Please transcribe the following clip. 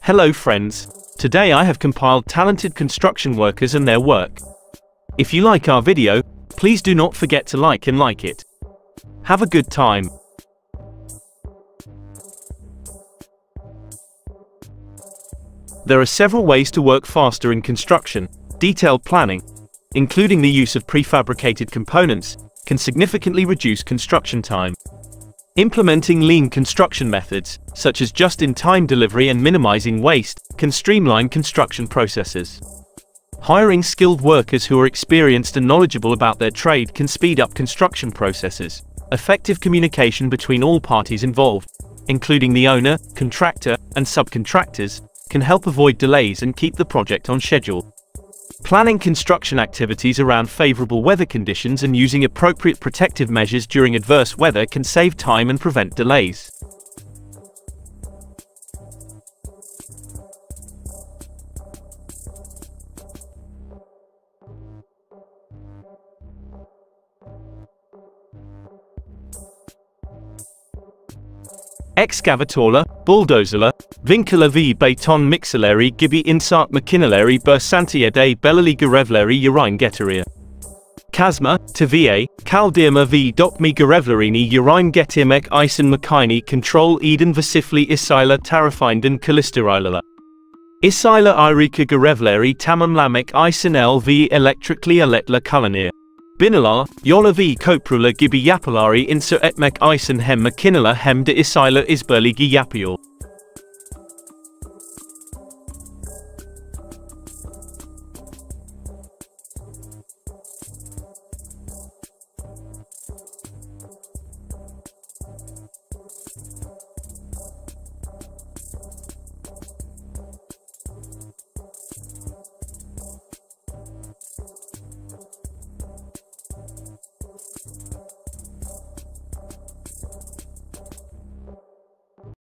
Hello friends, today I have compiled talented construction workers and their work. If you like our video, please do not forget to like it. Have a good time. There are several ways to work faster in construction. Detailed planning, including the use of prefabricated components, can significantly reduce construction time. Implementing lean construction methods, such as just-in-time delivery and minimizing waste, can streamline construction processes. Hiring skilled workers who are experienced and knowledgeable about their trade can speed up construction processes. Effective communication between all parties involved, including the owner, contractor, and subcontractors, can help avoid delays and keep the project on schedule. Planning construction activities around favorable weather conditions and using appropriate protective measures during adverse weather can save time and prevent delays. Excavatorla, bulldozerla, vinkela v beton mixeleri gibi inşaat makineleri bersantiye belirli görevleri yerine getiriyor. Kazma, TVA, kaldırma v dokuma görevlerini yerine getirmek için makine kontrol eden vasıflı işçiler tarafından çalıştırılır. İşçiler ayrıca görevleri tamamlamak için LV elektrikli aletler kullanır. Binalar, yola v köprüler gibi yapıları inşa etmek için hem makineler hem de işçiler işbirliği yapıyor.